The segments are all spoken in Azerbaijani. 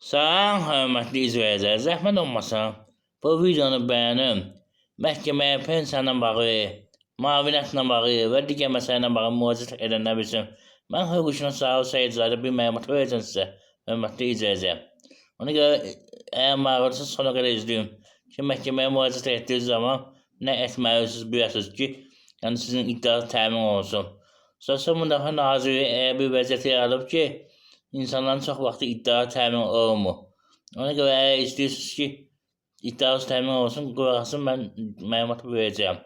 Salam, hörmətli izləyicilər, zəhmət olmasa bu videonu bəyənin, məhkəməyə pensiyanla bağlı, müavinətlə bağlı və digər məsələlərlə bağlı müraciət edənlər bilsin. Mən hüquqşünas Sahil Seyidzadə bir məlumat verəcəm sizə, hörmətli izləyicilər. Ona görə əgər maraqlısa sona qədər izləyin ki, məhkəməyə müraciət etdiyiniz zaman nə etməlisiniz biləsiniz ki, yəni sizin iddianız təmin olunsun. Sosial Müdafiə Nazirliyi elə bir vəziyyət yaradıb ki, İnsanların çox vaxtı iddia təmin olunmur. Ona görə əgər istəyirsiniz ki, iddianız təmin olsun, qulaq asın, mən məlumat verəcəyəm.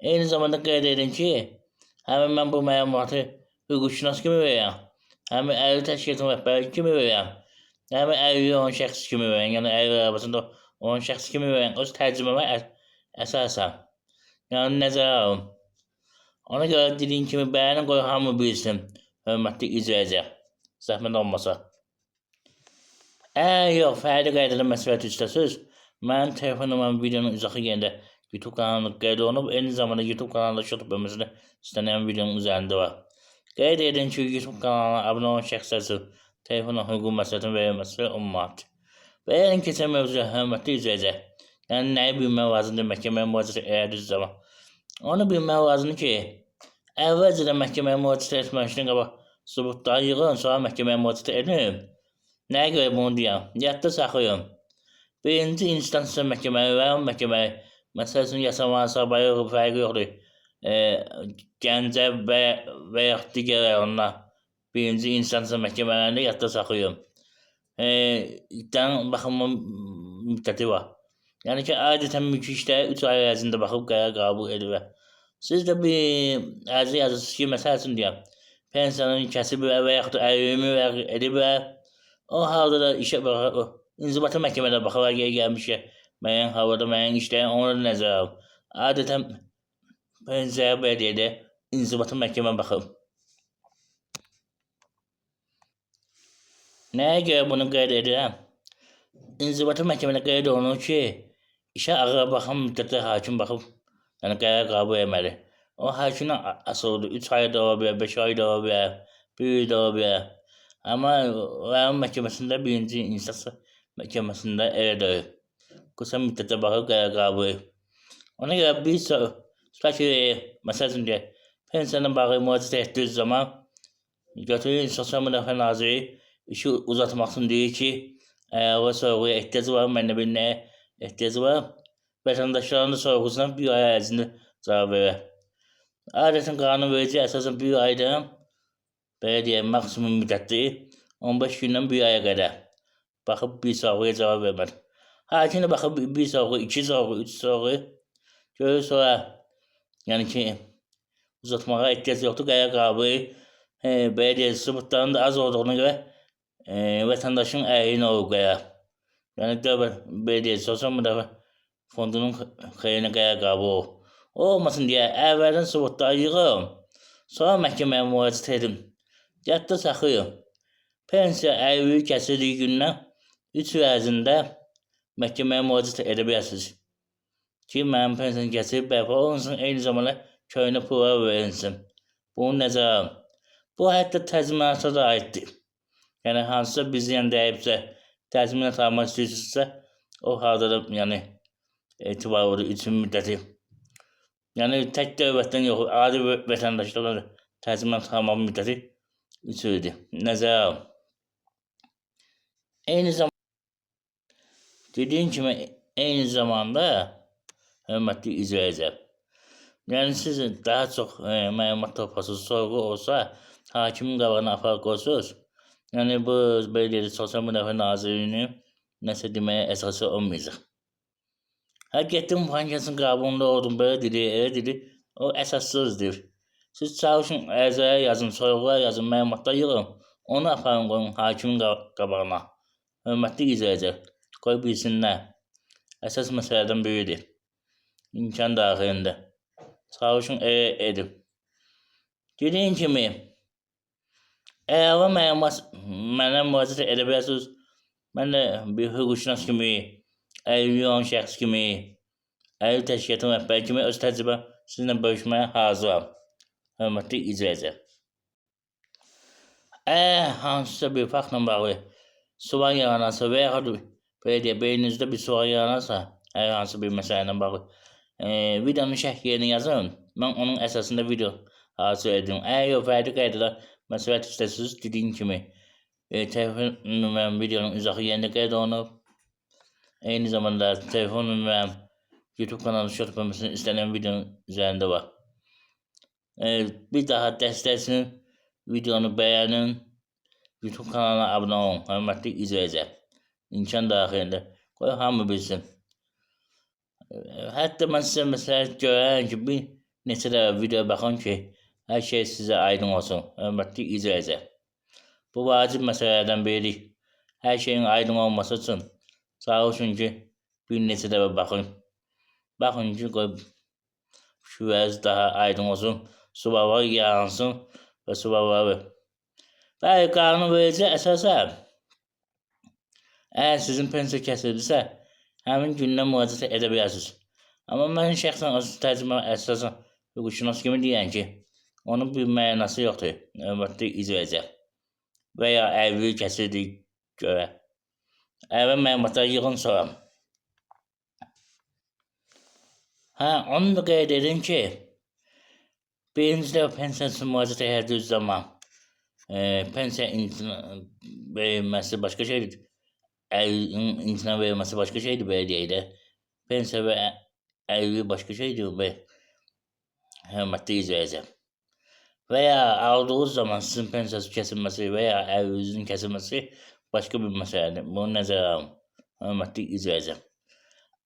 Eyni zamanda qeyd edin ki, həmin mən bu məlumatı hüquqşünas kimi verirəm, həmin əyri təşkilatın rəhbəri kimi verirəm, həmin əyri olan şəxs kimi verirəm, yəni əyri arabasında olan şəxs kimi verirəm, öz təcrübəmə əsasən. Yəni nəzərə alın. Ona görə dediyim kimi bəyənin qoy hamı bilsin, hörmətli izləyicilər. Zəhmət olmasa. Əgər yox, fərdi qaydada məsləhət istəsiniz, mənim telefon numaram videonun izahı yerində YouTube kanalında qeyd olunub, eyni zamanda YouTube kanalında YouTube bölməsində istənilən videonun üzərində var. Qeyd edin ki, YouTube kanalına abunə olan şəxslər üçün telefonla hüquq məsləhətin verilməsi 10 manat. Və yəni keçən mövzuya hörmətli izləyicilər, yəni nəyi bilmək lazımdır məhkəməyə müraciət edədiyiniz zaman? Onu bilmək lazımdır ki, əvvəlcədən məhkəməyə müraciət etməmişdən qabaq sübutları yığın, sonra məhkəməyə müraciət edin. Nəyə görə bunu deyəm? Yadda saxlayın. Birinci instansiya məhkəməyə və məhkəməyə, məsələn, Yasamal, Sabaya fərqi yoxdur. Gəncə və yaxud digər rayonlar birinci instansiya məhkəmələrində yadda saxlayın. İddianın baxımı müddəti var. Yəni ki, adətən mülki işləri 3 ay ərzində baxıb qərar qəbul edir. Siz də bir ərizə yazırsınız ki, məsəl üçün deyəm, pensiyanın kəsib və yaxud əyrimi edib. O halda da işə baxar, inzibati məhkəmədə baxarlar, geri gəlmişə müəyyən havada müəyyən işlərin onu da nəzərə alır. Adətən pensiya bələdiyyədə inzibati məhkəmə baxır. Nəyə görə bunu qeyd edirəm? İnzibati məhkəmədə qeyd olunur ki, işə ağır baxan müddətdə hakim baxıb, yəni qərar qəbul etməli. O hakimdən asılıdır. 3 ay da ola bilər, 5 ay da ola bilər, 1 il da ola bilər. Amma rayon məhkəməsində, birinci instansiya məhkəməsində elə deyil. Qısa müddətdə baxıb qərar qəbul edir. Ona görə bir tutaq ki, məsəl üçün deyək, pensiyanla bağlı müraciət etdiyiniz zaman götürür Sosial Müdafiə Naziri işi uzatmaq üçün deyir ki, o sorğuya ehtiyacı var, mən də bir nəyə ehtiyacı var. Vətəndaşların da sorğusuna 1 ay ərzində cavab verir. Adətən qanunverici əsasən 1 aydan, belə deyək, maksimum müddətli 15 gündən 1 aya qədər baxıb bir sorğuya cavab verməli. Hakim də baxıb bir sorğu, 2 sorğu, 3 sorğu görür, sonra yəni ki, uzatmağa ehtiyac yoxdur, qərar qəbul edir. Belə deyək, sübutların da az olduğuna görə vətəndaşın əleyhinə olur qərar. Yəni dövlət, belə deyək, Sosial Müdafiə Fondunun xeyrinə qərar qəbul olur. Olmasın deyə əvvəldən sübutları yığın, sonra məhkəməyə müraciət edin. Yadda saxlayın. Pensiya əyri kəsildiyi gündən 3 il ərzində məhkəməyə müraciət edə bilərsiniz ki, mənim pensiyam kəsilib bərpa olunsun, eyni zamanda köhnə pullar verilsin. Bunu nəzərə alın. Bu hətta təzminata da aiddir. Yəni hansısa bizdən dəyibsə, təzminat almaq istəyirsinizsə, o halda da yəni etibarlıdır 3 il müddəti. Yəni tək dövlətdən yox, adi vətəndaşlara təzminat almaq müddəti 3 ildir. Nəzərə alın. Eyni zamanda dediyim kimi, eyni zamanda hörmətli izləyicilər, yəni siz daha çox məlumat toplasınız, sorğu olsa, hakimin qabağına aparıb qoysunuz. Yəni bu belə deyək, Sosial Müdafiə Nazirliyinin nəsə deməyə əsası olmayacaq. Getdim bankasının qabağında oldum, belə dedi, elə dedi, o əsassızdır. Siz çalışın, ərizələr yazın, sorğular yazın, məlumatlar yığın, onu aparın qoyun hakimin qabağına. Hörmətli izləyicilər, qoy bilsinlər. Əsas məsələdən biridir. İmkan daxilində. Çalışın, edin. Dediyim kimi, əlavə məlumat mənə müraciət edə bilərsiniz. Mən də bir hüquqşünas kimi, əlilliyi olan şəxs kimi, əlil təşkilatın rəhbəri kimi öz təcrübəm sizinlə bölüşməyə hazıram. Hörmətli izləyicilər. Hansısa bir faktla bağlı soğan yağarsa veya böyle beyninizde bir soğan yağarsa her hansı bir meseleyle bağlı videonun şərhlərini yazın. Mən onun əsasında video hazır edirəm. Əgər yox fərqli qaydada məsləhət istəsəniz dediyim kimi telefon nömrəm videonun izahı yerində qeyd olunub. Eyni zamanda telefon nömrəm YouTube kanalı şort yapılmasını istenen videonun üzerinde var. Bir daha dəstək üçün videonu beğenin. YouTube kanalına abone olun. Hörmətli izləyicilər. İmkan daxilində. Qoy hamı bilsin. Hətta mən sizə məsələn görərəm ki, bir neçə dəfə video baxın ki, hər şey sizə aydın olsun. Hörmətli izləyicilər. Bu vacib məsələlərdən biridir. Hər şeyin aydın olması üçün sağ olsun ki, bir neçə dəfə baxın. Baxın ki, qoy şüvəz daha aydın olsun. Subavar yağınsın və subavarı. Bəli, qanun verici əsasən əgər sizin pensiya kəsildirsə, həmin gündən müraciət edə bilərsiniz. Amma mən şəxsən öz təcrübə əsasən hüquqşünas kimi deyən ki, onun bir mənası yoxdur. Hörmətli izləyicilər. Və ya əvvəl kəsildiyi görə. Əvvəl məlumatları yığın sonra. Onu da qeyd edin ki, birinci dəfə pensiya üçün müraciət etdiyi zaman pensiya verilməsi başqa şeydir. İmtina verilməsi başqa şeydir belediyədə. Pensiya və əyri başqa şeydir və hörmətli izləyicilər. Və ya aldığınız zaman sizin pensiyası kəsilməsi və ya əyrinizin kəsilməsi başqa bir məsələdir. Bunu nəzərə alın. Hörmətli izləyicilər.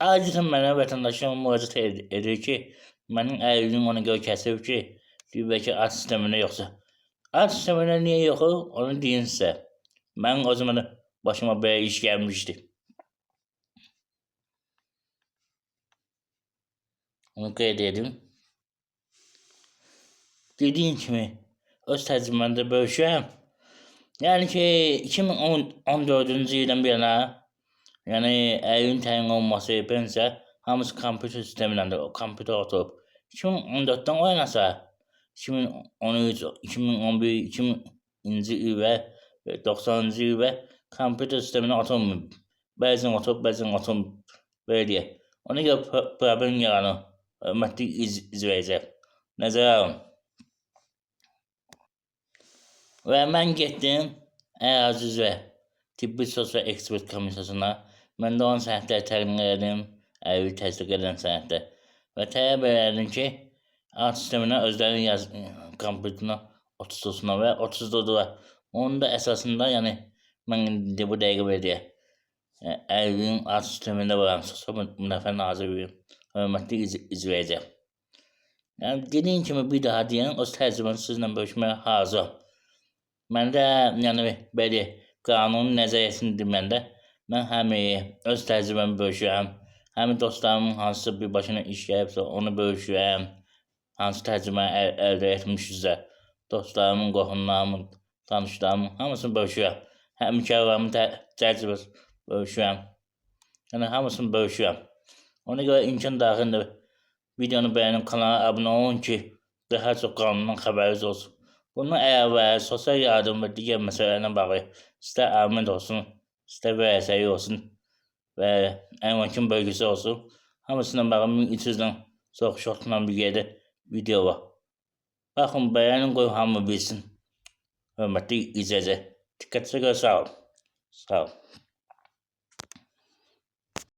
Adətən mənə vətəndaşlarım müraciət edir ki, mənim əyrim ona görə kəsib ki, bəlkə ad sistemində yoxsa. Ad sistemində niyə yoxdur? Onu deyin sizə. Mən o zaman başıma belə iş gəlmişdi. Onu qeyd edin. Dediyim kimi, öz təcrübəmdə bölüşürəm. Yəni ki, 2014-cü ildən bir yana, yəni əyrin təyin olması, pensiya, hamısı kompüter sistemindəndir. O kompüter oturub. 2014-dən o yanasa, 2013, 2011, 2000-ci il və 90-cı il və kompüter sisteminə oturmuyub. Bəzən oturub, bəzən oturmuyub. Belə deyək. Ona görə problem yaranır. Hörmətli izləyicilər. Nəzərə alın. Və mən getdim ərazi üzrə tibbi sosial ekspert komissiyasına. Mən də onun sənədləri təqdim edim. Əyri təsdiq edən sənədlər. Və tələb edim ki, ad sisteminə özlərinin kompüterinə oturtsunlar və oturtdular. Onun da əsasında, yəni mən indi bu dəqiqə belə deyək. Əyrin ad sistemində varam. Sosial müdafiə nazirliyim. Hörmətli izləyicilər. Yəni dediyim kimi bir daha deyən, öz təcrübəmi sizinlə bölüşməyə hazır. Mən də yəni belə qanunun nəzəriyyəsini deməndə mən həm öz təcrübəmi bölüşürəm, həm dostlarımın hansısa bir başına iş gəlibsə onu bölüşürəm, hansı təcrübəni əldə etmişizsə, dostlarımın, qohumlarımın, tanışlarımın hamısını bölüşürəm. Həmkarlarımın təcrübəsini bölüşürəm. Yəni hamısını bölüşürəm. Ona görə imkan daxilində videonu bəyənib kanala abunə olun ki, daha çox qanundan xəbəriniz olsun. Bunun əlavə sosial yardım və digər məsələlərlə bağlı istər aliment olsun, istər vərəsəyi olsun və əməkinin bölgüsü olsun. Hamısından bağlı 1300-dən çox şortla bir yerdə video var. Baxın, bəyənin, qoy hamı bilsin. Hörmətli izləyicilər. Diqqətinizə görə sağ olun. Sağ olun.